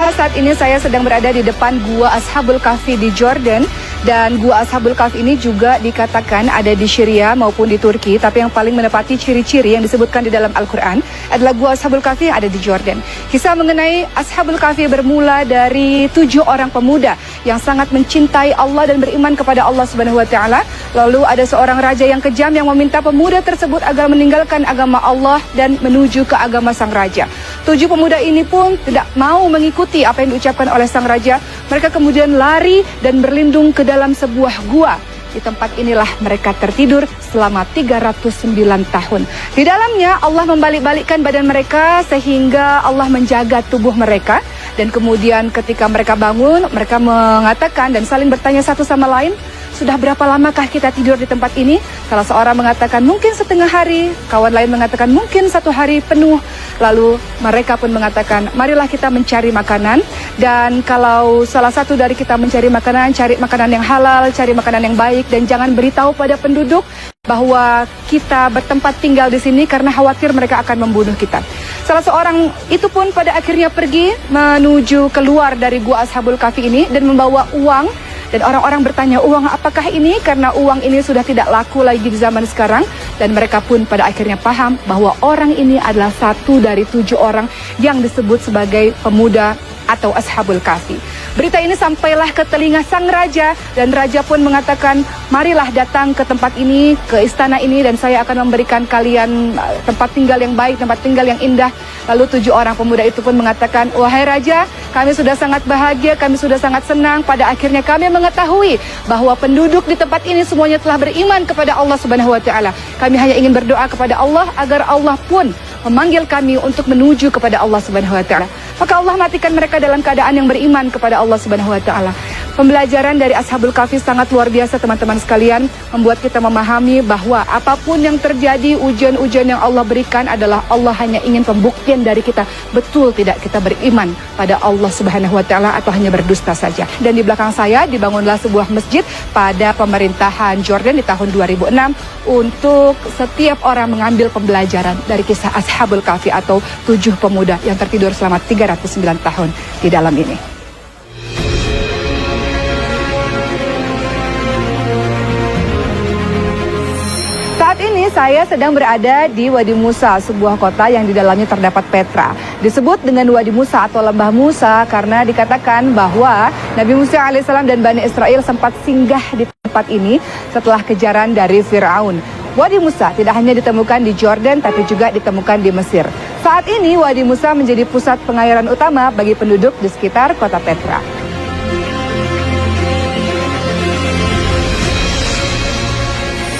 Saat ini saya sedang berada di depan Gua Ashabul Kahfi di Jordan. Dan Gua Ashabul Kahfi ini juga dikatakan ada di Syria maupun di Turki. Tapi yang paling menepati ciri-ciri yang disebutkan di dalam Al-Quran adalah Gua Ashabul Kahfi yang ada di Jordan. Kisah mengenai Ashabul Kahfi bermula dari 7 orang pemuda yang sangat mencintai Allah dan beriman kepada Allah Subhanahu wa Ta'ala. Lalu ada seorang raja yang kejam yang meminta pemuda tersebut agar meninggalkan agama Allah dan menuju ke agama sang raja. 7 pemuda ini pun tidak mau mengikuti apa yang diucapkan oleh sang raja. Mereka kemudian lari dan berlindung ke dalam sebuah gua. Di tempat inilah mereka tertidur selama 309 tahun. Di dalamnya Allah membalik-balikkan badan mereka sehingga Allah menjaga tubuh mereka. Dan kemudian ketika mereka bangun, mereka mengatakan dan saling bertanya satu sama lain, sudah berapa lamakah kita tidur di tempat ini? Salah seorang mengatakan mungkin setengah hari, kawan lain mengatakan mungkin 1 hari penuh. Lalu mereka pun mengatakan, marilah kita mencari makanan. Dan kalau salah satu dari kita mencari makanan, cari makanan yang halal, cari makanan yang baik. Dan jangan beritahu pada penduduk bahwa kita bertempat tinggal di sini karena khawatir mereka akan membunuh kita. Salah seorang itu pun pada akhirnya pergi menuju keluar dari Gua Ashabul Kahfi ini dan membawa uang. Dan orang-orang bertanya, uang apakah ini? Karena uang ini sudah tidak laku lagi di zaman sekarang. Dan mereka pun pada akhirnya paham bahwa orang ini adalah satu dari 7 orang yang disebut sebagai pemuda atau Ashabul Kahfi. Berita ini sampailah ke telinga sang raja. Dan raja pun mengatakan, marilah datang ke tempat ini, ke istana ini. Dan saya akan memberikan kalian tempat tinggal yang baik, tempat tinggal yang indah. Lalu 7 orang pemuda itu pun mengatakan, wahai raja, kami sudah sangat bahagia, kami sudah sangat senang. Pada akhirnya kami mengetahui bahwa penduduk di tempat ini semuanya telah beriman kepada Allah Subhanahu wa Ta'ala. Kami hanya ingin berdoa kepada Allah agar Allah pun memanggil kami untuk menuju kepada Allah Subhanahu wa Ta'ala. Maka Allah matikan mereka dalam keadaan yang beriman kepada Allah Subhanahu wa Ta'ala. Pembelajaran dari Ashabul Kahfi sangat luar biasa teman-teman sekalian, membuat kita memahami bahwa apapun yang terjadi, ujian-ujian yang Allah berikan adalah Allah hanya ingin pembuktian dari kita, betul tidak kita beriman pada Allah Subhanahu wa Ta'ala atau hanya berdusta saja. Dan di belakang saya dibangunlah sebuah masjid pada pemerintahan Jordan di tahun 2006 untuk setiap orang mengambil pembelajaran dari kisah Ashabul Kahfi atau 7 pemuda yang tertidur selama 309 tahun di dalam ini. Saat ini saya sedang berada di Wadi Musa, sebuah kota yang di dalamnya terdapat Petra. Disebut dengan Wadi Musa atau Lembah Musa karena dikatakan bahwa Nabi Musa alaihissalam dan Bani Israel sempat singgah di tempat ini setelah kejaran dari Fir'aun. Wadi Musa tidak hanya ditemukan di Jordan tapi juga ditemukan di Mesir. Saat ini Wadi Musa menjadi pusat pengairan utama bagi penduduk di sekitar kota Petra.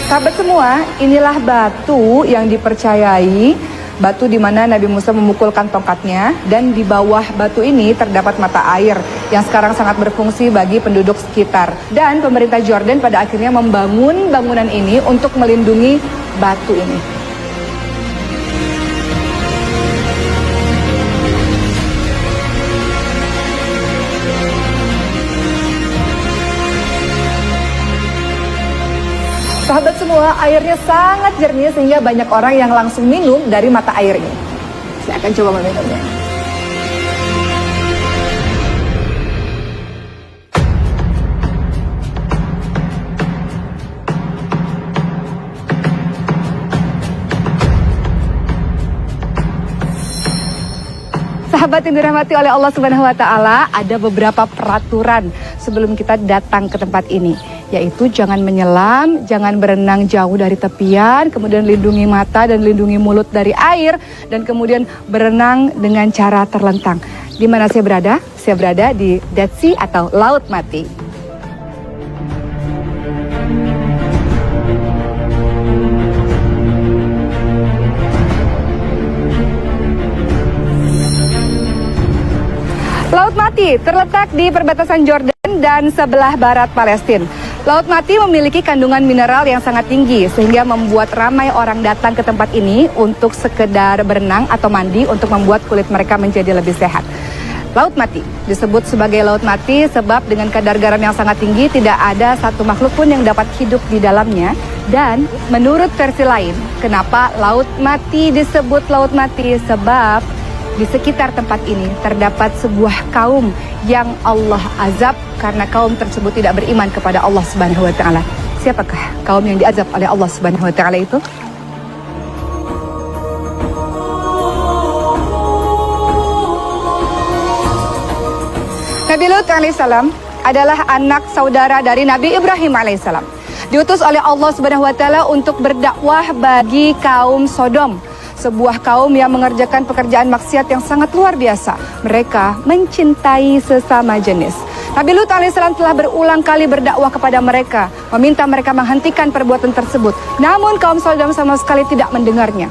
Sahabat semua, inilah batu yang dipercayai, batu di mana Nabi Musa memukulkan tongkatnya, dan di bawah batu ini terdapat mata air yang sekarang sangat berfungsi bagi penduduk sekitar. Dan pemerintah Jordan pada akhirnya membangun bangunan ini untuk melindungi batu ini. Sahabat semua, airnya sangat jernih sehingga banyak orang yang langsung minum dari mata air ini. Saya akan coba meminumnya. Sahabat yang dirahmati oleh Allah Subhanahu wa Ta'ala, ada beberapa peraturan sebelum kita datang ke tempat ini. Yaitu jangan menyelam, jangan berenang jauh dari tepian, kemudian lindungi mata dan lindungi mulut dari air, dan kemudian berenang dengan cara terlentang. Di mana saya berada? Saya berada di Dead Sea atau Laut Mati. Laut Mati terletak di perbatasan Jordan dan sebelah barat Palestina. Laut Mati memiliki kandungan mineral yang sangat tinggi sehingga membuat ramai orang datang ke tempat ini untuk sekedar berenang atau mandi untuk membuat kulit mereka menjadi lebih sehat. Laut Mati disebut sebagai Laut Mati sebab dengan kadar garam yang sangat tinggi tidak ada satu makhluk pun yang dapat hidup di dalamnya. Dan menurut versi lain, kenapa Laut Mati disebut Laut Mati? Sebab di sekitar tempat ini terdapat sebuah kaum yang Allah azab karena kaum tersebut tidak beriman kepada Allah Subhanahu wa taala. Siapakah kaum yang diazab oleh Allah Subhanahu wa taala itu? Nabi Lut alaihissalam adalah anak saudara dari Nabi Ibrahim alaihissalam. Diutus oleh Allah Subhanahu wa taala untuk berdakwah bagi kaum Sodom, sebuah kaum yang mengerjakan pekerjaan maksiat yang sangat luar biasa. Mereka mencintai sesama jenis. Nabi Lut alaihissalam telah berulang kali berdakwah kepada mereka, meminta mereka menghentikan perbuatan tersebut. Namun kaum Sodom sama sekali tidak mendengarnya.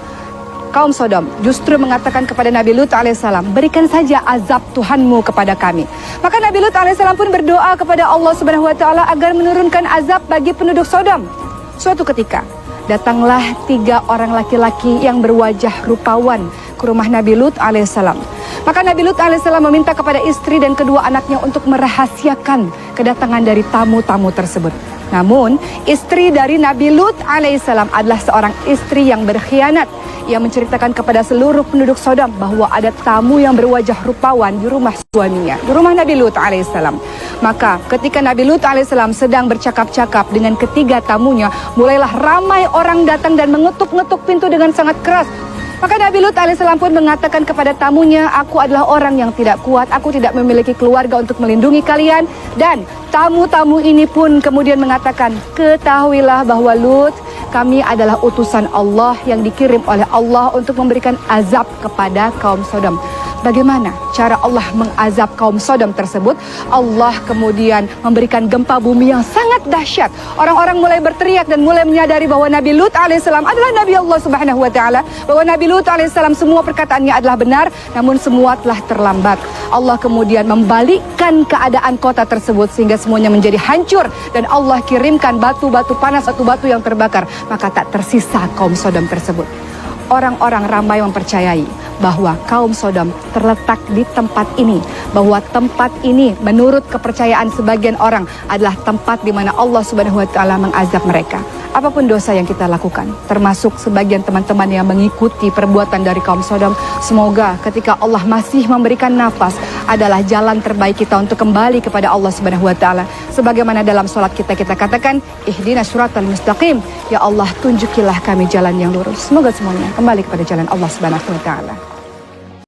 Kaum Sodom justru mengatakan kepada Nabi Lut alaihissalam, berikan saja azab Tuhanmu kepada kami. Maka Nabi Lut alaihissalam pun berdoa kepada Allah Subhanahu wa taala agar menurunkan azab bagi penduduk Sodom. Suatu ketika datanglah 3 orang laki-laki yang berwajah rupawan ke rumah Nabi Lut alaihissalam. Maka Nabi Lut alaihissalam meminta kepada istri dan kedua anaknya untuk merahasiakan kedatangan dari tamu-tamu tersebut. Namun istri dari Nabi Lut alaihissalam adalah seorang istri yang berkhianat, yang menceritakan kepada seluruh penduduk Sodom bahwa ada tamu yang berwajah rupawan di rumah suaminya, di rumah Nabi Lut alaihissalam. Maka ketika Nabi Lut alaihissalam sedang bercakap-cakap dengan ketiga tamunya, mulailah ramai orang datang dan mengetuk-ngetuk pintu dengan sangat keras. Maka Nabi Lut alaihissalam pun mengatakan kepada tamunya, aku adalah orang yang tidak kuat, aku tidak memiliki keluarga untuk melindungi kalian. Dan tamu-tamu ini pun kemudian mengatakan, ketahuilah bahwa Lut, kami adalah utusan Allah yang dikirim oleh Allah untuk memberikan azab kepada kaum Sodom. Bagaimana cara Allah mengazab kaum Sodom tersebut? Allah kemudian memberikan gempa bumi yang sangat dahsyat. Orang-orang mulai berteriak dan mulai menyadari bahwa Nabi Lut alaihissalam adalah Nabi Allah Subhanahu wa taala, bahwa Nabi Lut alaihissalam semua perkataannya adalah benar, namun semua telah terlambat. Allah kemudian membalikkan keadaan kota tersebut sehingga semuanya menjadi hancur, dan Allah kirimkan batu-batu panas, batu-batu yang terbakar, maka tak tersisa kaum Sodom tersebut. Orang-orang ramai mempercayai bahwa kaum Sodom terletak di tempat ini, bahwa tempat ini menurut kepercayaan sebagian orang adalah tempat di mana Allah Subhanahu wa taala mengazab mereka. Apapun dosa yang kita lakukan, termasuk sebagian teman-teman yang mengikuti perbuatan dari kaum Sodom, semoga ketika Allah masih memberikan nafas adalah jalan terbaik kita untuk kembali kepada Allah Subhanahu wa taala. Sebagaimana dalam salat kita katakan, ihdinas siratal mustaqim, ya Allah tunjukilah kami jalan yang lurus. Semoga semuanya kembali kepada jalan Allah Subhanahu wa taala.